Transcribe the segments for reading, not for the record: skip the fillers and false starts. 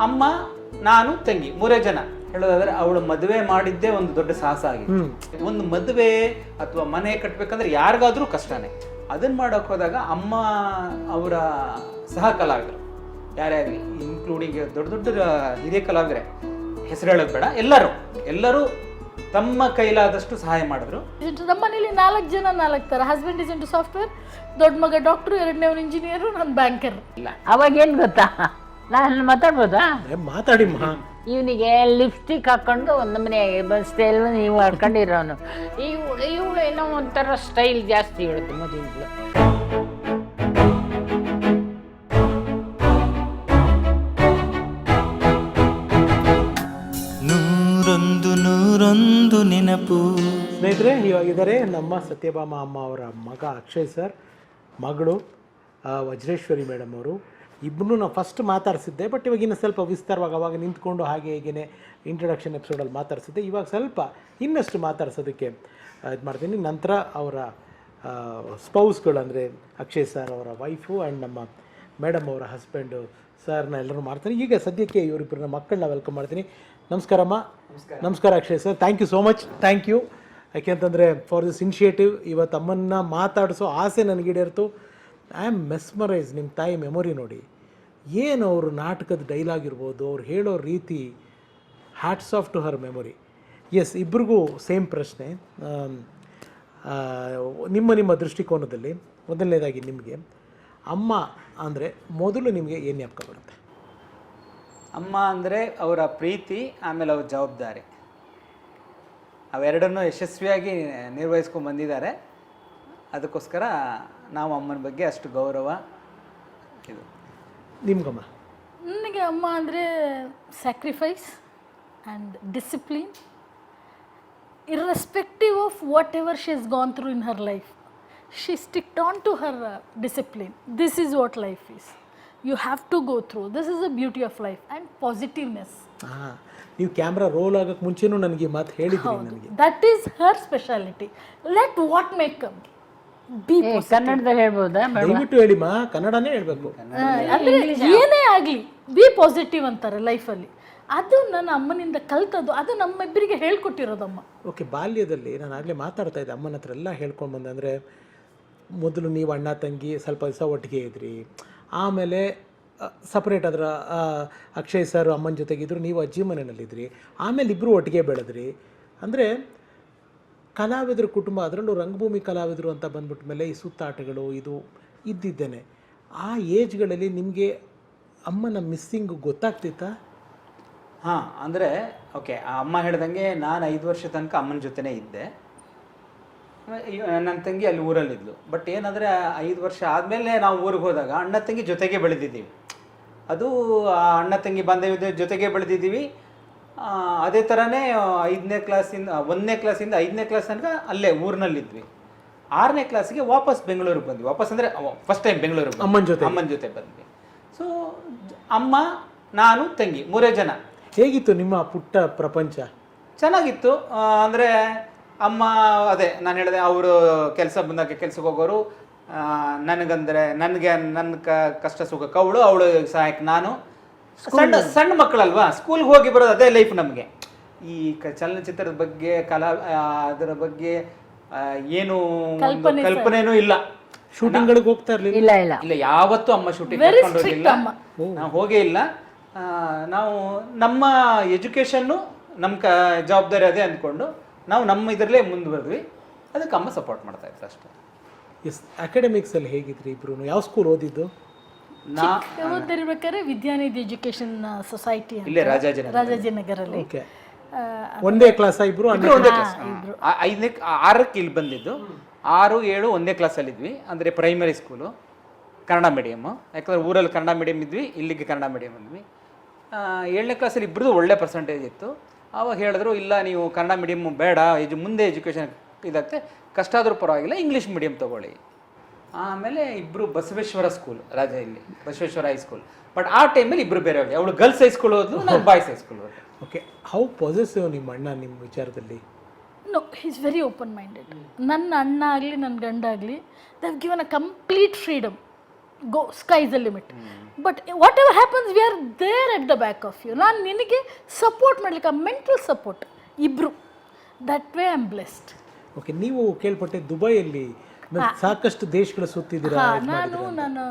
ಅಮ್ಮ, ನಾನು, ತಂಗಿ ಮೂರೇ ಜನ. ಹೇಳೋದಾದ್ರೆ ಅವಳು ಮದುವೆ ಮಾಡಿದ್ದೇ ಒಂದು ದೊಡ್ಡ ಸಾಹಸ ಆಗಿದೆ. ಒಂದು ಮದುವೆ ಅಥವಾ ಮನೆ ಕಟ್ಬೇಕಂದ್ರೆ ಯಾರಿಗಾದ್ರೂ ಕಷ್ಟನೇ. ಅದನ್ನ ಮಾಡೋಕೆ ಹೋದಾಗ ಅಮ್ಮ ಅವರ ಸಹ ಕಲಾವಿದರು ಯಾರೇ ಆಗಲಿ, ಇನ್ಕ್ಲೂಡಿಂಗ್ ದೊಡ್ಡ ದೊಡ್ಡ ಹಿರಿಯ ಕಲಾವಿದರೆ ಹೆಸರು ಹೇಳೋದು ಬೇಡ, ಎಲ್ಲರೂ ತಮ್ಮ ಕೈಲಾದಷ್ಟು ಸಹಾಯ ಮಾಡಿದ್ರು. ನಮ್ಮ ಮನೇಲಿ 4 ಜನ 4 ಥರ. ಹಸ್ಬೆಂಡ್ ಇಸ್ ಇಂಟು ಸಾಫ್ಟ್ವೇರ್, ದೊಡ್ಡ ಮಗ ಡಾಕ್ಟ್ರು, ಎರಡನೇವನು ಇಂಜಿನಿಯರು, ನಾನು ಬ್ಯಾಂಕರ್. ಇಲ್ಲ ಅವಾಗೇನು ಗೊತ್ತಾ, ನಾನು ಮಾತಾಡ್ಬೋದಾ? ಮಾತಾಡಿ. ಇವನಿಗೆ ಲಿಪ್ಸ್ಟಿಕ್ ಹಾಕೊಂಡು ಒಂದು ಮನೆ ಸ್ಟೈಲ್ ನೀವು ಹಾಕೊಂಡಿರೋನು. ಇವಳು ಏನೋ ಒಂಥರ ಸ್ಟೈಲ್ ಜಾಸ್ತಿ ಹೇಳುತ್ತೆ ಮೊದಲು. ನೂರೊಂದು ನೆನಪು. ಸ್ನೇಹಿತರೆ, ಇವಾಗಿದ್ದಾರೆ ನಮ್ಮ ಸತ್ಯಭಾಮ ಅಮ್ಮ ಅವರ ಮಗ ಅಕ್ಷಯ್ ಸರ್, ಮಗಳು ವಜ್ರೇಶ್ವರಿ ಮೇಡಮ್ ಅವರು. ಇಬ್ಬರೂ ನಾವು ಫಸ್ಟ್ ಮಾತಾಡಿಸಿದ್ದೆ, ಬಟ್ ಇವಾಗಿನ ಸ್ವಲ್ಪ ವಿಸ್ತಾರವಾಗಿ ಅವಾಗ ನಿಂತ್ಕೊಂಡು ಹಾಗೆ ಹೀಗೇ ಇಂಟ್ರೊಡಕ್ಷನ್ ಎಪಿಸೋಡಲ್ಲಿ ಮಾತಾಡಿಸಿದ್ದೆ. ಇವಾಗ ಸ್ವಲ್ಪ ಇನ್ನಷ್ಟು ಮಾತಾಡ್ಸೋದಕ್ಕೆ ಇದು ಮಾಡ್ತೀನಿ. ನಂತರ ಅವರ ಸ್ಪೌಸ್ಗಳು ಅಂದರೆ ಅಕ್ಷಯ್ ಸರ್ ಅವರ ವೈಫು ಆ್ಯಂಡ್ ನಮ್ಮ ಮೇಡಮ್ ಅವರ ಹಸ್ಬೆಂಡು ಸರ್ನ ಎಲ್ಲರೂ ಮಾಡ್ತೀನಿ. ಈಗ ಸದ್ಯಕ್ಕೆ ಇವರಿಬ್ಬರನ್ನ ಮಕ್ಕಳನ್ನ ವೆಲ್ಕಮ್ ಮಾಡ್ತೀನಿ. ನಮಸ್ಕಾರಮ್ಮ. ನಮಸ್ಕಾರ Akshay sir, thank you so much. Thank you. ಯಾಕೆಂತಂದರೆ ಫಾರ್ ದಿಸ್ ಇನಿಷಿಯೇಟಿವ್. ಇವತ್ತು ಅಮ್ಮನ್ನ ಮಾತಾಡಿಸೋ ಆಸೆ ನನಗೀಡೇರ್ತು. I am mesmerise. ನಿಮ್ಮ ತಾಯಿ ಮೆಮೊರಿ ನೋಡಿ, ಏನು ಅವರು ನಾಟಕದ ಡೈಲಾಗ್ ಇರ್ಬೋದು, ಅವ್ರು ಹೇಳೋ ರೀತಿ, hats off to her memory. Yes, ಇಬ್ರಿಗೂ ಸೇಮ್ ಪ್ರಶ್ನೆ. ನಿಮ್ಮ ದೃಷ್ಟಿಕೋನದಲ್ಲಿ ಮೊದಲನೇದಾಗಿ ನಿಮಗೆ ಅಮ್ಮ ಅಂದರೆ ಮೊದಲು ನಿಮಗೆ ಏನು ಜ್ಞಾಪಕ ಬರುತ್ತೆ? ಅಮ್ಮ ಅಂದರೆ ಅವರ ಪ್ರೀತಿ, ಆಮೇಲೆ ಅವ್ರ ಜವಾಬ್ದಾರಿ, ಅವೆರಡನ್ನೂ ಯಶಸ್ವಿಯಾಗಿ ನಿರ್ವಹಿಸ್ಕೊಂಡು ಬಂದಿದ್ದಾರೆ. ಅದಕ್ಕೋಸ್ಕರ ನಾವು ಅಮ್ಮನ ಬಗ್ಗೆ ಅಷ್ಟು ಗೌರವ. ಇದು ನಿಮ್ಗಮ್ಮ? ನನಗೆ ಅಮ್ಮ ಅಂದರೆ sacrifice and discipline. Irrespective of whatever she has gone through in her life, she sticked on to her discipline. This is what life is. You have to go through. This is the beauty of life and positiveness. ಹಾಂ, ನೀವು camera roll ಆಗೋಕ್ಕೆ ಮುಂಚೆನೂ ನನಗೆ ಮಾತು ಹೇಳಿದ್ರಿ. ನನಗೆ that is her speciality. Let what make come. ಕನ್ನಡದಲ್ಲಿ ಹೇಳ್ಬೋದಾ? ದಯವಿಟ್ಟು ಹೇಳಿಮ್ಮ, ಕನ್ನಡನೇ ಹೇಳಬೇಕು. ಅಂದರೆ ಏನೇ ಆಗಲಿ ಬಿ ಪಾಸಿಟಿವ್ ಅಂತಾರೆ ಲೈಫಲ್ಲಿ. ಅದು ನನ್ನ ಅಮ್ಮನಿಂದ ಕಲ್ತದ್ದು, ಅದು ನಮ್ಮಿಬ್ಬರಿಗೆ ಹೇಳ್ಕೊಟ್ಟಿರೋದಮ್ಮ. ಓಕೆ, ಬಾಲ್ಯದಲ್ಲಿ ನಾನು ಆಗಲೇ ಮಾತಾಡ್ತಾ ಇದ್ದೆ, ಅಮ್ಮನ ಹತ್ರ ಎಲ್ಲ ಹೇಳ್ಕೊಂಡು ಬಂದೆ. ಅಂದರೆ ಮೊದಲು ನೀವು ಅಣ್ಣ ತಂಗಿ ಸ್ವಲ್ಪ ದಿವಸ ಒಟ್ಟಿಗೆ ಇದ್ರಿ, ಆಮೇಲೆ ಸಪ್ರೇಟ್ ಅದರ ಅಕ್ಷಯ್ ಸರ್ ಅಮ್ಮನ ಜೊತೆಗಿದ್ರು, ನೀವು ಅಜ್ಜಿ ಮನೆಯಲ್ಲಿದ್ದಿರಿ, ಆಮೇಲೆ ಇಬ್ಬರು ಒಟ್ಟಿಗೆ ಬೆಳೆದ್ರಿ. ಅಂದರೆ ಕಲಾವಿದ್ರ ಕುಟುಂಬ, ಅದರಲ್ಲೂ ರಂಗಭೂಮಿ ಕಲಾವಿದರು ಅಂತ ಬಂದ್ಬಿಟ್ಟ ಮೇಲೆ ಈ ಸುತ್ತಾಟಗಳು ಇದು ಇದ್ದಿದ್ದೇನೆ. ಆ ಏಜ್ಗಳಲ್ಲಿ ನಿಮಗೆ ಅಮ್ಮನ ಮಿಸ್ಸಿಂಗ್ ಗೊತ್ತಾಗ್ತಿತ್ತಾ? ಹಾಂ, ಅಂದರೆ ಓಕೆ, ಅಮ್ಮ ಹೇಳ್ದಂಗೆ ನಾನು 5 ವರ್ಷ ತನಕ ಅಮ್ಮನ ಜೊತೆನೇ ಇದ್ದೆ. ನನ್ನ ತಂಗಿ ಅಲ್ಲಿ ಊರಲ್ಲಿದ್ಲು. ಬಟ್ ಏನಂದರೆ 5 ವರ್ಷ ಆದಮೇಲೆ ನಾವು ಊರಿಗೆ ಹೋದಾಗ ಅಣ್ಣ ತಂಗಿ ಜೊತೆಗೆ ಬೆಳೆದಿದ್ದೀವಿ. ಅದು ಅಣ್ಣ ತಂಗಿ ಬಾಂಧವ್ಯದ ಜೊತೆಗೆ ಬೆಳೆದಿದ್ದೀವಿ. ಅದೇ ಥರನೇ 1ನೇ ಕ್ಲಾಸಿಂದ 5ನೇ ಕ್ಲಾಸ್ ತನಕ ಅಲ್ಲೇ ಊರಿನಲ್ಲಿದ್ವಿ. 6ನೇ ಕ್ಲಾಸಿಗೆ ವಾಪಸ್ ಬೆಂಗಳೂರಿಗೆ ಬಂದ್ವಿ. ವಾಪಸ್ ಅಂದರೆ ಫಸ್ಟ್ ಟೈಮ್ ಬೆಂಗಳೂರಿಗೆ ಅಮ್ಮನ ಜೊತೆ ಬಂದ್ವಿ. ಸೊ ಅಮ್ಮ, ನಾನು, ತಂಗಿ ಮೂರೇ ಜನ. ಹೇಗಿತ್ತು ನಿಮ್ಮ ಪುಟ್ಟ ಪ್ರಪಂಚ? ಚೆನ್ನಾಗಿತ್ತು. ಅಂದರೆ ಅಮ್ಮ, ಅದೇ ನಾನು ಹೇಳಿದೆ, ಅವರು ಕೆಲಸ ಬಂದಾಗ ಕೆಲ್ಸಕ್ಕೆ ಹೋಗೋರು. ನನಗೆ ನನ್ನ ಕಷ್ಟ ಸುಖಕ್ಕೆ ಅವಳು ಸಹಾಯಕ್ಕೆ ನಾನು. ಸಣ್ಣ ಮಕ್ಕಳಲ್ವಾ, ಸ್ಕೂಲ್ಗೆ ಹೋಗಿ ಬರೋದು ಅದೇ ಲೈಫ್ ನಮಗೆ. ಈ ಚಲನಚಿತ್ರದ ಬಗ್ಗೆ ಅದರ ಬಗ್ಗೆ ಏನು ಕಲ್ಪನೆನೂ ಇಲ್ಲ. ಶೂಟಿಂಗ್ಗಳಿಗೆ ಹೋಗ್ತಾ ಇರಲಿಲ್ಲ? ಇಲ್ಲ, ಯಾವತ್ತೂ ಅಮ್ಮ ಶೂಟಿಂಗ್ ಕರ್ಕೊಂಡು ಹೋಗಿಲ್ಲ, ನಾವು ಹೋಗೇ ಇಲ್ಲ. ನಾವು ನಮ್ಮ ಎಜುಕೇಷನ್ನು ನಮ್ಮ ಜವಾಬ್ದಾರಿ ಅದೇ ಅಂದ್ಕೊಂಡು ನಾವು ನಮ್ಮ ಇದರಲ್ಲೇ ಮುಂದುವರೆದ್ವಿ. ಅದಕ್ಕೆ ಅಮ್ಮ ಸಪೋರ್ಟ್ ಮಾಡ್ತಾ ಇತ್ತು ಅಷ್ಟೇ. ಎಸ್, ಅಕಾಡೆಮಿಕ್ಸಲ್ಲಿ ಹೇಗಿದ್ರಿ ಇಬ್ರು? ಯಾವ ಸ್ಕೂಲ್ ಓದಿದ್ದು? ಓದಿರ್ಬೇಕಾದ್ರೆ ವಿದ್ಯಾನಿಧಿ ಎಜುಕೇಶನ್ ಸೊಸೈಟಿ ಇಲ್ಲೇ ರಾಜಾಜಿನಗರಲ್ಲಿ. ಒಂದೇ ಕ್ಲಾಸ್ ಇಬ್ರು? ಒಂದೇ ಕ್ಲಾಸ್. 6ಕ್ಕೆ ಇಲ್ಲಿ ಬಂದಿದ್ದು. 6, 7 ಒಂದೇ ಕ್ಲಾಸಲ್ಲಿದ್ವಿ. ಅಂದರೆ ಪ್ರೈಮರಿ ಸ್ಕೂಲು ಕನ್ನಡ ಮೀಡಿಯಮ್ಮು. ಯಾಕಂದರೆ ಊರಲ್ಲಿ ಕನ್ನಡ ಮೀಡಿಯಮ್ ಇದ್ವಿ, ಇಲ್ಲಿಗೆ ಕನ್ನಡ ಮೀಡಿಯಮ್ ಬಂದ್ವಿ. 7ನೇ ಕ್ಲಾಸಲ್ಲಿ ಇಬ್ಬರದು ಒಳ್ಳೆ ಪರ್ಸೆಂಟೇಜ್ ಇತ್ತು. ಆವಾಗ ಹೇಳಿದ್ರು, ಇಲ್ಲ ನೀವು ಕನ್ನಡ ಮೀಡಿಯಮ್ ಬೇಡ, ಮುಂದೆ ಎಜುಕೇಷನ್ ಇದಾಗುತ್ತೆ, ಕಷ್ಟ ಆದರೂ ಪರವಾಗಿಲ್ಲ, ಇಂಗ್ಲೀಷ್ ಮೀಡಿಯಮ್ ತೊಗೊಳ್ಳಿ. ಆಮೇಲೆ ಇಬ್ಬರು ಬಸವೇಶ್ವರ ಸ್ಕೂಲ್, ಇಲ್ಲಿ ಬಸವೇಶ್ವರ ಹೈಸ್ಕೂಲ್. ಬಟ್ ಆ ಟೈಮಲ್ಲಿ ಇಬ್ಬರು ಬೇರೆ ಹೋಗಿ, ಅವಳು ಗರ್ಲ್ಸ್ ಹೈಸ್ಕೂಲ್ ಹೋದ್ಲು, ನಾನು ಬಾಯ್ಸ್ ಹೈಸ್ಕೂಲ್ ಹೋದೆ. ಓಕೆ, ಹೌ ಪಾಸಿಟಿವ್ ನಿಮ್ಮ ಅಣ್ಣ ನಿಮ್ಮ ವಿಚಾರದಲ್ಲಿ? No, he is very open minded. ನನ್ನ ಅಣ್ಣ ಆಗಲಿ ನನ್ನ ಗಂಡ ಆಗಲಿ, they have given a complete freedom. Go sky is the limit. But whatever happens we are there at the back of you. ನಾನು ನಿನಗೆ ಸಪೋರ್ಟ್ ಮಾಡ್ಲಿಕ್ಕೆ ಮೆಂಟಲ್ ಸಪೋರ್ಟ್ ಇಬ್ಬರು. That way I am blessed. Okay, ನೀವು ಕೇಳ್ಪಟ್ಟೆ ದುಬೈಯಲ್ಲಿ ಸಾಕಷ್ಟು ದೇಶಗಳ ಸುತ್ತಿದ್ದೀರಾ. ನಾನು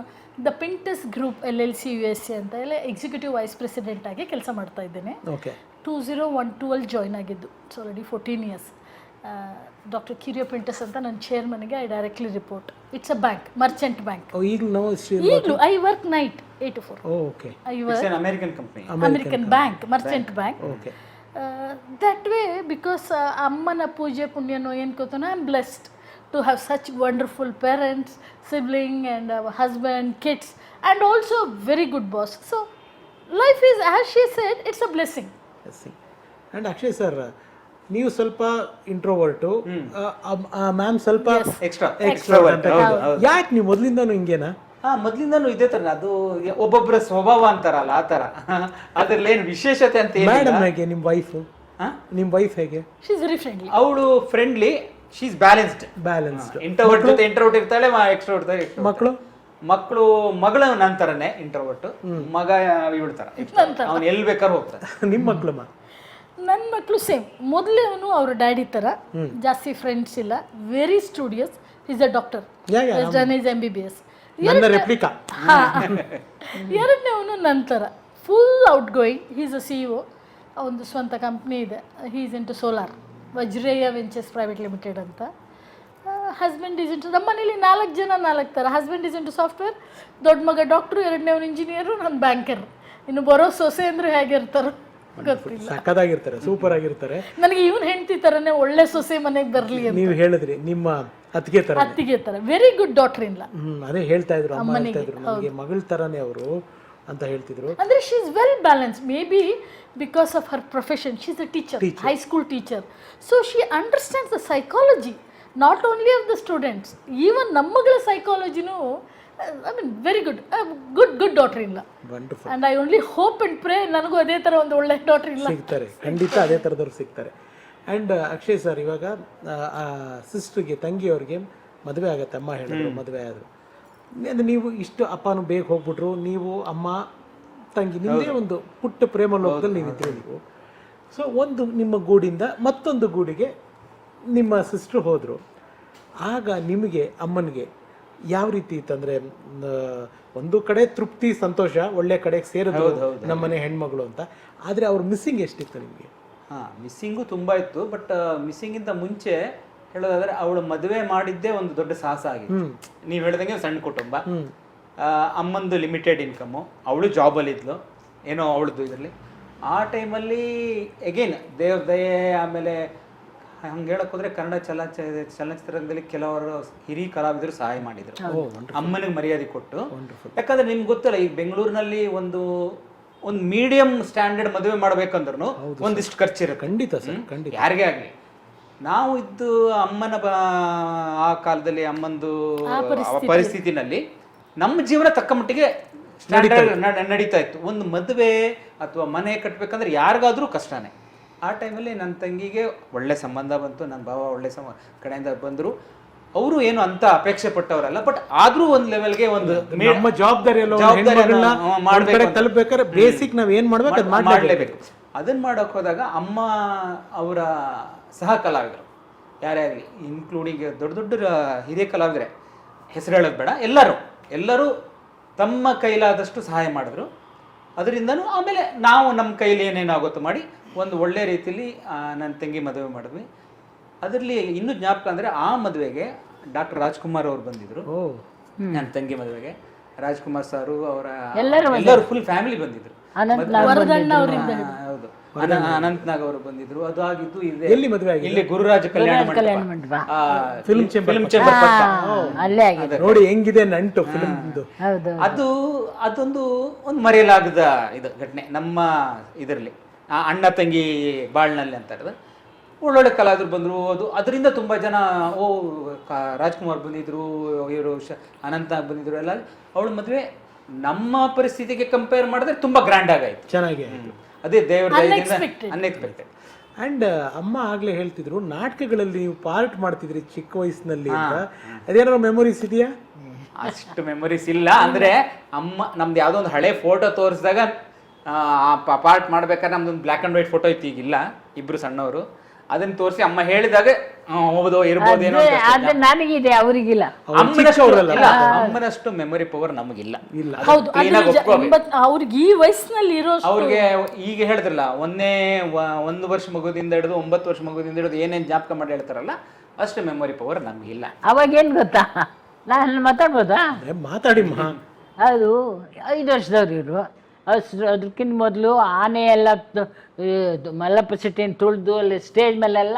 ದ ಪಿಂಟಸ್ ಗ್ರೂಪ್ LLC USA ಅಂತ ಎಲ್ಲ ಎಕ್ಸಿಕ್ಯೂಟಿವ್ ವೈಸ್ ಪ್ರೆಸಿಡೆಂಟ್ ಆಗಿ ಕೆಲಸ ಮಾಡ್ತಾ ಇದ್ದೇನೆ. ಓಕೆ, 2012 ಜಾಯ್ನ್ ಆಗಿದ್ದು. It's already 14 years. ಡಾಕ್ಟರ್ ಕಿರಿಯೋ ಪಿಂಟಸ್ ಅಂತ ನನ್ನ ಚೇರ್ಮನ್ಗೆ I directly report. It's a bank, merchant bank. ಈಗಲೂ ನಾವು ಈಗಲೂ I work night 8 to 4. Okay, I work American company, American bank, merchant bank. Okay, that way because ಅಮ್ಮನ ಪೂಜೆ ಪುಣ್ಯನೋ ಏನು ಗೊತ್ತೋ, I am blessed to have such wonderful parents, sibling and husband, kids, and also very good boss. So life is, as she said, it's a blessing. And Akshay sir, ನೀವು ಸ್ವಲ್ಪ ಇಂಟ್ರೋವರ್ಟು, ma'am ಸ್ವಲ್ಪ extrovert. ಯಾಕೆ ನೀವು ಮೊದಲಿಂದನೂ ಹಿಂಗೇನಾ? ಮೊದ್ಲಿಂದಾನು ಇದೇ ತರ. ಅದು ಒಬ್ಬೊಬ್ಬರ ಸ್ವಭಾವ ಅಂತಾರಲ್ಲ ಆ ತರ. ಅದ್ರಲ್ಲಿ ಏನು ವಿಶೇಷತೆ ಅಂತ ಮೇಡಮ್ ಹೇಗೆ? ನಿಮ್ಮ ವೈಫ್ ಹೇಗೆ? She is very friendly. ಅವಳು friendly, she is balanced. Introvert ಜೊತೆ ಇಂಟ್ರೋವರ್ಟ್ ಇರ್ತಾಳೆ, ಎಕ್ಸ್ಟ್ರೋವರ್ಟ್ ಮಕ್ಕಳು ಮಗಳು ನಂತರನೇ ಇಂಟ್ರೋವರ್ಟ್, ಮಗ ಇವಳ್ತಾರ ಅವ್ನು ಎಲ್ಲಿ ಬೇಕಾದ್ರೂ ಹೋಗ್ತಾರೆ. ನಿಮ್ಮ ಮಕ್ಕಳು? ನನ್ನ ಮಕ್ಕಳು ಸೇಮ್. ಮೊದಲೇ ಅವನು ಅವ್ರ ಡ್ಯಾಡಿ ಥರ, ಜಾಸ್ತಿ ಫ್ರೆಂಡ್ಸ್ ಇಲ್ಲ, very studious. Is a doctor, done is MBBS. ಎರಡನೇ ಅವನು ನಂತರ full outgoing. He's a CEO. ಒಂದು ಸ್ವಂತ ಕಂಪ್ನಿ ಇದೆ. He's into solar, Vajreya ventures private limited ಅಂತ. ಹಸ್ಬೆಂಡ್ ಈಸ್ ಇಂಟು, ನಮ್ಮ ಮನೇಲಿ 4 ಜನ 4 ಥರ. ಹಸ್ಬೆಂಡ್ ಈಸ್ ಇಂಟು ಸಾಫ್ಟ್ವೇರ್, ದೊಡ್ಡ ಮಗ ಡಾಕ್ಟ್ರು, ಎರಡನೇವನು ಇಂಜಿನಿಯರು, ನಾನು ಬ್ಯಾಂಕರ್. ಇನ್ನು ಬರೋ ಸೊಸೆ ಅಂದರೆ ಹೇಗಿರ್ತಾರೋ ಗೊತ್ತಿಲ್ಲ. ಸಕ್ಕದಾಗಿರ್ತಾರೆ, ಸೂಪರ್ ಆಗಿರ್ತಾರೆ. ನನಗೆ ಇವನ್ ಹೆಂಡತಿ ಥರನೇ ಒಳ್ಳೆ ಸೊಸೆ ಮನೆಗೆ ಬರಲಿ ಅಂತ. ನೀವು ಹೇಳಿದ್ರಿ ನಿಮ್ಮ ಅತ್ತಿಗೆ ಥರ ವೆರಿ ಗುಡ್ ಡಾಟರ್ ಇಲ್ಲ. ಅದೇ ಹೇಳ್ತಾ ಇದ್ರು, ಅಮ್ಮ ಹೇಳ್ತಾ ಇದ್ರು, ನನಗೆ ಮಗಳ ಥರನೇ ಅವರು ಅಂತ ಹೇಳ್ತಿದ್ರು. ಅಂದರೆ she is well balance. Maybe because of her profession. She is a teacher, high school teacher. So she understands the psychology, not only of the students, even ನಮ್ಮ ಮಗಳ ಸೈಕಾಲಜಿನೂ. I mean very good daughter ಇಲ್ಲ. And I only hope and pray ನನಗೂ ಅದೇ ಥರ ಒಂದು ಒಳ್ಳೆ daughter ಇಲ್ಲ ಸಿಗ್ತಾರೆ, ಖಂಡಿತ ಅದೇ ಥರದವ್ರು ಸಿಗ್ತಾರೆ. ಆ್ಯಂಡ್ ಅಕ್ಷಯ್ ಸರ್, ಇವಾಗ ಸಿಸ್ಟ್ರಿಗೆ, ತಂಗಿಯವ್ರಿಗೆ ಮದುವೆ ಆಗತ್ತೆ, ಅಮ್ಮ ಹೇಳಿದ್ರು ಮದುವೆ ಆದರು. ನೀವು ಇಷ್ಟು ಅಪ್ಪನೂ ಬೇಗ ಹೋಗ್ಬಿಟ್ರು, ನೀವು ಅಮ್ಮ ತಂಗಿ ನಿಮ್ಮದೇ ಒಂದು ಪುಟ್ಟ ಪ್ರೇಮ ಲೋಕದಲ್ಲಿ ನೀವಿದ್ರಿ ನೀವು. ಸೊ ಒಂದು ನಿಮ್ಮ ಗೂಡಿಂದ ಮತ್ತೊಂದು ಗೂಡಿಗೆ ನಿಮ್ಮ ಸಿಸ್ಟ್ರು ಹೋದರು. ಆಗ ನಿಮಗೆ ಅಮ್ಮನಿಗೆ ಯಾವ ರೀತಿ ಇತ್ತಂದರೆ, ಒಂದು ಕಡೆ ತೃಪ್ತಿ, ಸಂತೋಷ, ಒಳ್ಳೆ ಕಡೆಗೆ ಸೇರಿದ್ರು ನಮ್ಮನೆ ಹೆಣ್ಮಗಳು ಅಂತ. ಆದರೆ ಅವ್ರ ಮಿಸ್ಸಿಂಗ್ ಎಷ್ಟಿತ್ತು ನಿಮಗೆ? ಮಿಸ್ಸಿಂಗು ತುಂಬ ಇತ್ತು. ಬಟ್ ಮಿಸ್ಸಿಂಗಿಂತ ಮುಂಚೆ ಹೇಳೋದಾದ್ರೆ ಅವಳು ಮದುವೆ ಮಾಡಿದ್ದೇ ಒಂದು ದೊಡ್ಡ ಸಾಹಸ ಆಗಿತ್ತು. ನೀವು ಹೇಳ್ದಂಗೆ ಸಣ್ಣ ಕುಟುಂಬ, ಅಮ್ಮಂದು ಲಿಮಿಟೆಡ್ ಇನ್ಕಮ್ಮು, ಅವಳು ಜಾಬಲ್ಲಿ ಇದ್ಲು, ಏನೋ ಅವಳದ್ದು ಇದರಲ್ಲಿ. ಆ ಟೈಮಲ್ಲಿ ಎಗೇನ್ ದೇವ್ರ ದಯೆ. ಆಮೇಲೆ ಹಂಗೆ ಹೇಳಕ್ ಹೋದ್ರೆ ಕನ್ನಡ ಚಲನಚಿತ್ರರಂಗದಲ್ಲಿ ಕೆಲವರು ಹಿರಿಯ ಕಲಾವಿದರು ಸಹಾಯ ಮಾಡಿದ್ರು ಅಮ್ಮನಿಗೆ ಮರ್ಯಾದೆ ಕೊಟ್ಟು. ಯಾಕಂದ್ರೆ ನಿಮ್ಗೆ ಗೊತ್ತಲ್ಲ, ಈ ಬೆಂಗಳೂರಿನಲ್ಲಿ ಒಂದು ಮೀಡಿಯಂ ಸ್ಟ್ಯಾಂಡರ್ಡ್ ಮದುವೆ ಮಾಡ್ಬೇಕಂದ್ರೂ ಒಂದಿಷ್ಟು ಖರ್ಚಿರುತ್ತೆ. ಖಂಡಿತ ಸರ್, ಖಂಡಿತ. ಯಾರಿಗೇ ಆಗಲಿ. ನಾವು ಇದ್ದು ಅಮ್ಮನ ಆ ಕಾಲದಲ್ಲಿ ಅಮ್ಮಂದು ಪರಿಸ್ಥಿತಿನಲ್ಲಿ ನಮ್ಮ ಜೀವನ ತಕ್ಕ ಮಟ್ಟಿಗೆ ನಡೀತಾ ಇತ್ತು. ಒಂದು ಮದುವೆ ಅಥವಾ ಮನೆ ಕಟ್ಟಬೇಕಂದ್ರೆ ಯಾರಿಗಾದ್ರೂ ಕಷ್ಟನೇ. ಆ ಟೈಮಲ್ಲಿ ನನ್ನ ತಂಗಿಗೆ ಒಳ್ಳೆ ಸಂಬಂಧ ಬಂತು, ನನ್ನ ಭಾವ ಒಳ್ಳೆ ಕಡೆಯಿಂದ ಬಂದರು. ಅವರು ಏನು ಅಂತ ಅಪೇಕ್ಷೆ ಪಟ್ಟವರಲ್ಲ, ಬಟ್ ಆದ್ರೂ ಒಂದು ಲೆವೆಲ್ಗೆ ಒಂದು ನಮ್ಮ ಜವಾಬ್ದಾರಿ ತಲುಪಬೇಕಾದ್ರೆ ಬೇಸಿಕ್ ನಾವ್ ಏನ್ ಮಾಡ್ಲೇಬೇಕು. ಅದನ್ನ ಮಾಡಕ್ ಹೋದಾಗ ಅಮ್ಮ ಅವರ ಸಹ ಕಲಾವಿದರು ಯಾರೇ ಆಗಲಿ, ಇನ್ಕ್ಲೂಡಿಂಗ್ ದೊಡ್ಡ ದೊಡ್ಡ ಹಿರಿಯ ಕಲಾವಿದರೆ, ಹೆಸರು ಹೇಳೋದು ಬೇಡ, ಎಲ್ಲರೂ ತಮ್ಮ ಕೈಲಾದಷ್ಟು ಸಹಾಯ ಮಾಡಿದ್ರು. ಅದರಿಂದನೂ ಆಮೇಲೆ ನಾವು ನಮ್ಮ ಕೈಲಿ ಏನೇನಾಗುತ್ತೋ ಮಾಡಿ ಒಂದು ಒಳ್ಳೆ ರೀತಿಯಲ್ಲಿ ನನ್ನ ತಂಗಿ ಮದುವೆ ಮಾಡಿದ್ವಿ. ಅದರಲ್ಲಿ ಇನ್ನೂ ಜ್ಞಾಪಕ ಅಂದರೆ ಆ ಮದುವೆಗೆ ಡಾಕ್ಟರ್ ರಾಜ್ಕುಮಾರ್ ಅವರು ಬಂದಿದ್ರು. ನನ್ನ ತಂಗಿ ಮದುವೆಗೆ ರಾಜ್ಕುಮಾರ್ ಸಾರು ಅವರ ಎಲ್ಲರೂ ಫುಲ್ ಫ್ಯಾಮಿಲಿ ಬಂದಿದ್ರು. ಹೌದು, ಅನಂತ್ನಾಗ್ ಅವರು ಬಂದಿದ್ರು. ಅದು ಆಗಿದ್ದು ಇಲ್ಲಿ ಗುರುರಾಜ ಕಲ್ಯಾಣ ಮಂಟಪ, ಫಿಲ್ಮ್ ಚೇಂಬರ್ ನೋಡಿ ಹೆಂಗಿದೆ ನಂಟು ಫಿಲ್ಮ್. ಅದೊಂದು ಮರೆಯಲಾಗದ ಇದು ಘಟನೆ ನಮ್ಮ ಇದರಲ್ಲಿ, ಅಣ್ಣ ತಂಗಿ ಬಾಳ್ನಲ್ಲಿ ಅಂತ ಇರೋದು. ಒಳ್ಳೊಳ್ಳೆ ಕಲಾವಿದರು ಬಂದರು. ಅದರಿಂದ ತುಂಬ ಜನ ರಾಜ್ಕುಮಾರ್ ಬಂದಿದ್ರು, ಇವರು ಅನಂತ್ನಾಗ್ ಬಂದಿದ್ರು. ಎಲ್ಲ ಅವಳ ಮದುವೆ ನಮ್ಮ ಪರಿಸ್ಥಿತಿಗೆ ಕಂಪೇರ್ ಮಾಡಿದ್ರೆ ತುಂಬಾ ಗ್ರ್ಯಾಂಡ್ ಆಗಾಯ್ತು, ಚೆನ್ನಾಗಿ. ಅದೇ ದೇವರ ಅನ್ಎಕ್ಸ್ಪೆಕ್ಟೆಡ್. ಅಂಡ್ ಅಮ್ಮ ಆಗ್ಲೇ ಹೇಳ್ತಿದ್ರು, ನಾಟಕಗಳಲ್ಲಿ ನೀವು ಪಾರ್ಟ್ ಮಾಡ್ತಿದ್ರಿ ಚಿಕ್ಕ ವಯಸ್ಸಿನಲ್ಲಿ ಅಂತ. ಅದೇನಾದ್ರು ಮೆಮೊರೀಸ್ ಇದೆಯಾ? ಅಷ್ಟು ಮೆಮೊರೀಸ್ ಇಲ್ಲ. ಅಂದ್ರೆ ಅಮ್ಮ ನಮ್ದು ಯಾವುದೋ ಒಂದು ಹಳೆ ಫೋಟೋ ತೋರಿಸಿದಾಗ ಪಾರ್ಟ್ ಮಾಡ್ಬೇಕಾದ್ರೆ ನಮ್ದೊಂದು ಬ್ಲ್ಯಾಕ್ ಆ್ಯಂಡ್ ವೈಟ್ ಫೋಟೋ ಇತ್ತು, ಈಗಿಲ್ಲ, ಇಬ್ರು ಸಣ್ಣವರು. ಅದನ್ನ ತೋರಿಸಿ ಅಮ್ಮ ಹೇಳಿದಾಗ ಹೌದು ಇರ್ಬೋದೇನೋ ಅಂತ ಅಷ್ಟೇ. ಅದು ನನಗಿದೆ, ಅವರಿಗಿಲ್ಲ. ಅಮ್ಮನಷ್ಟು ಮೆಮೊರಿ ಪವರ್ ನಮಗಿಲ್ಲ. ಹೌದು, ಅವ್ರಿಗೆ ಈ ವಯಸ್ಸಿನಲ್ಲಿ ಇರೋ ಅವ್ರಿಗೆ ಈಗ ಹೇಳಿದ್ರಲ್ಲ, 1 ವರ್ಷ ಮಗುದಿಂದ ಹಿಡಿದು 9 ವರ್ಷ ಮಗುದಿಂದ ಹಿಡಿದು ಏನೇನು ಜ್ಞಾಪಕ ಮಾಡಿ ಹೇಳ್ತಾರಲ್ಲ, ಅಷ್ಟು ಮೆಮೊರಿ ಪವರ್ ನಮಗಿಲ್ಲ. ಅವಾಗೇನು ಗೊತ್ತಾ, ನಾನು ಮಾತಾಡ್ಬೋದಾ? ಮಾತಾಡಿ. ಅದು 5 ವರ್ಷದವ್ರು ಇವರು. ಅದಕ್ಕಿಂತ ಮೊದಲು ಆನೆ ಎಲ್ಲ ಮಲ್ಲಪ್ಪ ಸಿಟ್ಟಿನ ತುಳಿದು ಅಲ್ಲಿ ಸ್ಟೇಜ್ ಮೇಲೆಲ್ಲ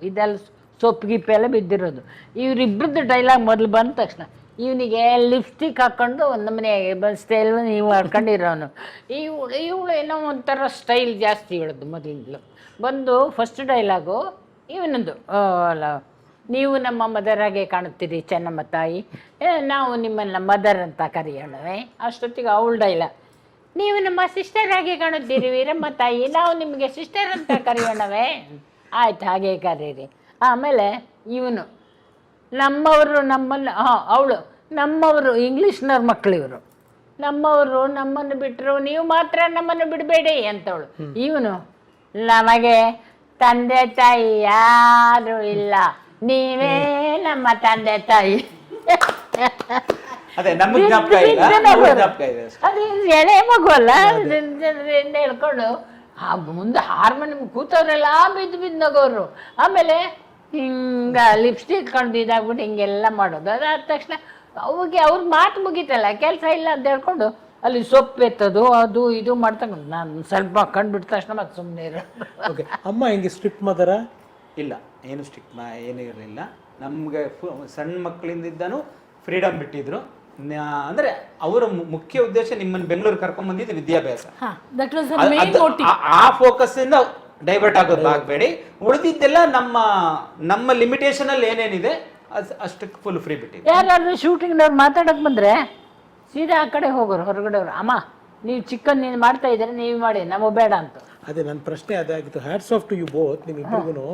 ಇದೆಲ್ಲ ಸೊಪ್ಪು ಗಿಪ್ಪು ಎಲ್ಲ ಬಿದ್ದಿರೋದು. ಇವರಿಬ್ಬರದ್ದು ಡೈಲಾಗ್ ಮೊದಲು ಬಂದ ತಕ್ಷಣ ಇವನಿಗೆ ಲಿಪ್ಸ್ಟಿಕ್ ಹಾಕ್ಕೊಂಡು ಒಂದು ನಮ್ಮನೆ ಸ್ಟೈಲ್ ನೀವು ಮಾಡ್ಕೊಂಡಿರೋನು. ಇವಳು ಏನೋ ಒಂಥರ ಸ್ಟೈಲ್ ಜಾಸ್ತಿ ಹೇಳೋದು ಮೊದಲಿಂದಲು. ಬಂದು ಫಸ್ಟ್ ಡೈಲಾಗು ಇವನದು, ಅಲ್ಲ, ನೀವು ನಮ್ಮ ಮದರಾಗೆ ಕಾಣುತ್ತೀರಿ ಚೆನ್ನಮ್ಮ ತಾಯಿ, ನಾವು ನಿಮ್ಮನ್ನು ಮದರ್ ಅಂತ ಕರೆಯೋಣವೇ. ಅಷ್ಟೊತ್ತಿಗೆ ಅವಳು ಡೈಲಾಗ್, ನೀವು ನಮ್ಮ ಸಿಸ್ಟರ್ ಆಗಿ ಕಾಣುತ್ತೀರಿ ವೀರಮ್ಮ ತಾಯಿ, ನಾವು ನಿಮಗೆ ಸಿಸ್ಟರ್ ಅಂತ ಕರೆಯೋಣವೇ. ಆಯ್ತು, ಹಾಗೆ ಕರೀರಿ. ಆಮೇಲೆ ಇವನು ನಮ್ಮವರು ನಮ್ಮನ್ನು, ಅವಳು ನಮ್ಮವರು, ಇಂಗ್ಲೀಷ್ನವ್ರ ಮಕ್ಕಳು ಇವರು, ನಮ್ಮವರು ನಮ್ಮನ್ನು ಬಿಟ್ಟರು, ನೀವು ಮಾತ್ರ ನಮ್ಮನ್ನು ಬಿಡಬೇಡಿ ಅಂತವಳು. ಇವನು ನಮಗೆ ತಂದೆ ತಾಯಿ ಯಾರು ಇಲ್ಲ, ನೀವೇ ನಮ್ಮ ತಂದೆ ತಾಯಿ. ಅದೇ ನಮಗೆ ಜ್ಞಾಪಕ ಇಲ್ಲ, ಜ್ಞಾಪಕ ಇದೆ. ಅದು ಎಳೆ ಮಗು ಅಲ್ಲ, ಹೇಳ್ಕೊಂಡು ಮುಂದೆ ಹಾರ್ಮೋನಿಯಂ ಕೂತವ್ರೆಲ್ಲ ಬಿದ್ದು ನಗೋರು. ಆಮೇಲೆ ಹಿಂಗ ಲಿಪ್ಸ್ಟಿಕ್ ಕಂಡು ಇದಾಗ್ಬಿಟ್ಟು ಹಿಂಗೆಲ್ಲ ಮಾಡೋದು. ಅದಾದ ತಕ್ಷಣ ಅವ್ರ ಮಾತು ಮುಗೀತಲ್ಲ, ಕೆಲಸ ಇಲ್ಲ ಅಂತ ಹೇಳ್ಕೊಂಡು ಅಲ್ಲಿ ಸೊಪ್ಪು ಎತ್ತೋದು, ಅದು ಇದು ಮಾಡ್ತಂಗ. ನಾನು ಸ್ವಲ್ಪ ಕಂಡುಬಿಟ್ಟ ತಕ್ಷಣ ಮತ್ತೆ ಸುಮ್ಮನೆ ಇರೋ. ಓಕೆ, ಅಮ್ಮ ಹೆಂಗೆ ಸ್ಟ್ರಿಕ್ಟ್ ಮದರ? ಇಲ್ಲ, ಏನು ಸ್ಟ್ರಿಕ್ಟ್ ಏನೂ ಇರಲಿಲ್ಲ. ನಮಗೆ ಸಣ್ಣ ಮಕ್ಕಳಿಂದಿದ್ದಾನು ಫ್ರೀಡಮ್ ಬಿಟ್ಟಿದ್ರು. ಅಂದ್ರೆ ಅವರ ಮುಖ್ಯ ಉದ್ದೇಶ ನಿಮ್ಮನ್ನು ಬೆಂಗಳೂರು ಕರ್ಕೊಂಡ್ ಬಂದಿದ್ದು ವಿದ್ಯಾಭ್ಯಾಸ. ಆ ಫೋಕಸ್ ಇಂದ ಡೈವರ್ಟ್ ಆಗೋದು ಆಗಬೇಡಿ. ಉಳಿದಿದ್ದೆಲ್ಲ ನಮ್ಮ ಲಿಮಿಟೇಷನ್ ಅಲ್ಲಿ ಏನೇನಿದೆ ಅಷ್ಟಕ್ಕೆ ಫುಲ್ ಫ್ರೀ ಬಿಟ್ಟಿದೆ. ಯಾರಾದ್ರೂ ಶೂಟಿಂಗ್ನವ್ರು ಮಾತಾಡಕ್ ಬಂದ್ರೆ ಸೀದಾ ಆ ಕಡೆ ಹೋಗೋರು, ಹೊರಗಡೆ ಅವರು, ಅಮ್ಮ ನೀವು ಚಿಕನ್ ನೀನು ಮಾಡ್ತಾ ಇದ್ದೀರಿ, ನೀವು ಮಾಡಿ, ನಮಗೆ ಬೇಡ ಅಂತ. ಅದೇ ನನ್ನ ಪ್ರಶ್ನೆ ಅದಾಗಿತ್ತು. Hats off to you both, ನಿಮ್ಮಿಬ್ಬರಿಗೂ.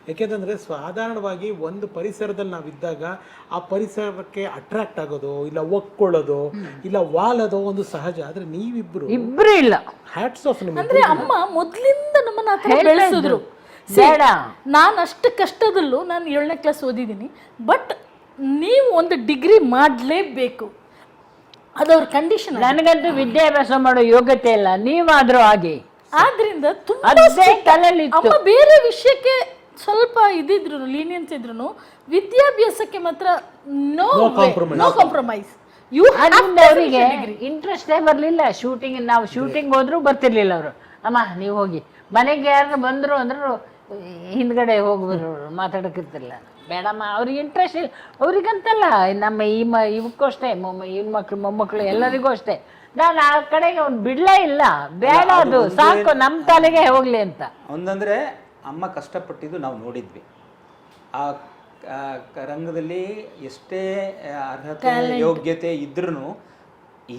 ಯಾಕೆಂತಂದರೆ ಸಾಧಾರಣವಾಗಿ ಒಂದು ಪರಿಸರದಲ್ಲಿ ನಾವಿದ್ದಾಗ ಆ ಪರಿಸರಕ್ಕೆ ಅಟ್ರಾಕ್ಟ್ ಆಗೋದು, ಇಲ್ಲ ಒಕ್ಕೊಳ್ಳೋದು, ಇಲ್ಲ ವಾಲೋದು ಒಂದು ಸಹಜ. ಆದರೆ ನೀವಿಬ್ಬರು ಇಲ್ಲ. ಹ್ಯಾಟ್ಸ್ ಆಫ್ ನಿಮಗೆ. ಅಂದ್ರೆ ಅಮ್ಮ ಮೊದಲಿಂದ ನಮ್ಮನ್ನ ಬೆಳೆಸಿದ್ರು. ನಾನು ಅಷ್ಟು ಕಷ್ಟದಲ್ಲೂ ನಾನು 7ನೇ ಕ್ಲಾಸ್ ಓದಿದ್ದೀನಿ, ಬಟ್ ನೀವು ಒಂದು ಡಿಗ್ರಿ ಮಾಡಲೇಬೇಕು, ಅದವ್ರ ಕಂಡೀಷನ್. ನನಗಂತೂ ವಿದ್ಯಾಭ್ಯಾಸ ಮಾಡೋ ಯೋಗ್ಯತೆ ಇಲ್ಲ, ನೀವಾದ್ರೂ ಆಗಿ. ಆದ್ರಿಂದ ಅಮ್ಮ ಬೇರೆ ವಿಷಯಕ್ಕೆ ಸ್ವಲ್ಪ ಇದಿದ್ರು, ಲೀನಿಯನ್ಸ್ ಇದ್ರು, ವಿದ್ಯಾಭ್ಯಾಸಕ್ಕೆ ಮಾತ್ರ ನೋ ಕಾಂಪ್ರಮೈಸ್. ಅವರಿಗೆ ಇಂಟ್ರೆಸ್ಟೇ ಬರಲಿಲ್ಲ ಶೂಟಿಂಗ್. ನಾವು ಶೂಟಿಂಗ್ ಹೋದ್ರು ಬರ್ತಿರ್ಲಿಲ್ಲ ಅವರು. ಅಮ್ಮ ನೀವು ಹೋಗಿ, ಮನೆಗೆ ಯಾರು ಬಂದರು ಅಂದ್ರು ಹಿಂದ್ಗಡೆ ಹೋಗ್ಬರು, ಮಾತಾಡೋಕ್ಕಿರ್ತಿಲ್ಲ. ಬೇಡಮ್ಮ, ಅವ್ರಿಗೆ ಇಂಟ್ರೆಸ್ಟ್ ಇಲ್ಲ. ಅವ್ರಿಗಂತಲ್ಲ, ನಮ್ಮ ಇವಕ್ಕೂ ಅಷ್ಟೇ, ಮಕ್ಕಳು ಮೊಮ್ಮಕ್ಕಳು ಎಲ್ಲರಿಗೂ ಅಷ್ಟೇ. ನಾನು ಆ ಕಡೆಗೆ ಅವ್ನು ಬಿಡ್ಲೇ ಇಲ್ಲ, ಬೇಡ, ಅದು ಸಾಕು, ನಮ್ಮ ತಲೆಗೆ ಹೋಗ್ಲಿ ಅಂತ. ಒಂದಂದ್ರೆ ಅಮ್ಮ ಕಷ್ಟಪಟ್ಟಿದ್ದು ನಾವು ನೋಡಿದ್ವಿ. ಆ ರಂಗದಲ್ಲಿ ಎಷ್ಟೇ ಅರ್ಹತೆ ಯೋಗ್ಯತೆ ಇದ್ರೂ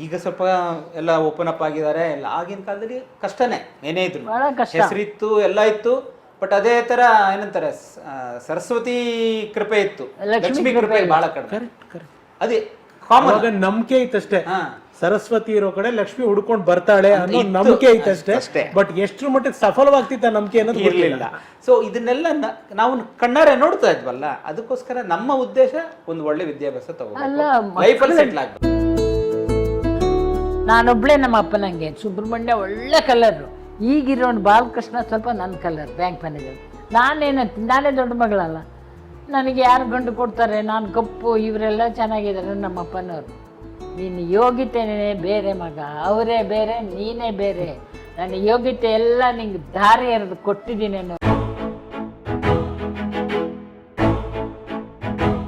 ಈಗ ಸ್ವಲ್ಪ ಎಲ್ಲ ಓಪನ್ ಅಪ್ ಆಗಿದ್ದಾರೆ. ಎಲ್ಲ ಆಗಿನ ಕಾಲದಲ್ಲಿ ಕಷ್ಟನೇ, ಏನೇ ಇದ್ರು ಹೆಸರಿತ್ತು, ಎಲ್ಲ ಇತ್ತು. ಬಟ್ ಅದೇ ತರ ಏನಂತಾರೆ, ಸರಸ್ವತಿ ಕೃಪೆ ಇತ್ತು, ಲಕ್ಷ್ಮಿ ಕೃಪೆ ಬಹಳ ಕಡಿಮೆ. ಅದೇ ಕಾಮನ್ ನಂಬಿಕೆ ಇತ್ತಷ್ಟೇ. ಸರಸ್ವತಿ ಇರೋ ಕಡೆ ಲಕ್ಷ್ಮಿ ಹುಡ್ಕೊಂಡು ಬರ್ತಾಳೆ ಅನ್ನೋ ನಂಬಿಕೆ ಐತಷ್ಟೇ. ಬಟ್ ಎಷ್ಟ್ರ ಮಟ್ಟಿಗೆ ಸಫಲವಾಗ್ತಿತ್ತ ನಂಬಿಕೆ ಅನ್ನೋದು ಇರಲಿಲ್ಲ. ಸೊ ಇದನ್ನೆಲ್ಲ ನಾವು ಕಣ್ಣಾರೆ ನೋಡ್ತಾ ಇದ್ವಲ್ಲ, ಅದಕ್ಕೋಸ್ಕರ ನಮ್ಮ ಉದ್ದೇಶ ಒಂದು ಒಳ್ಳೆ ವಿದ್ಯಾಭ್ಯಾಸ ತಗೋಬೇಕು, ಲೈಫಲ್ಲಿ ಸೆಟ್ಲ್ ಆಗ್ಬೇಕು. ನಾನೊಬ್ಳೆ ನಮ್ಮ ಅಪ್ಪನಂಗೆ. ಸುಬ್ರಹ್ಮಣ್ಯ ಒಳ್ಳೆ ಕಲರು, ಈಗಿರೋನು ಬಾಲಕೃಷ್ಣ ಸ್ವಲ್ಪ ನನ್ನ ಕಲರ್, ಬ್ಯಾಂಕ್ ಮ್ಯಾನೇಜರ್. ನಾನೇ ದೊಡ್ಡ ಮಗಳಲ್ಲ, ನನಗೆ ಯಾರು ಗಂಡು ಕೊಡ್ತಾರೆ, ನಾನು ಕಪ್ಪು, ಇವರೆಲ್ಲ ಚೆನ್ನಾಗಿದ್ದಾರೆ ನಮ್ಮ ಅಪ್ಪನವರು. ನಿನ್ನ ಯೋಗ್ಯತೆನೇ ಬೇರೆ ಮಗ, ಅವರೇ ಬೇರೆ, ನೀನೇ ಬೇರೆ. ನನ್ನ ಯೋಗ್ಯತೆ ಎಲ್ಲ ನಿಂಗೆ ದಾರಿ ಎರೆದು ಕೊಟ್ಟಿದ್ದೀನಿ ಅನ್ನೋ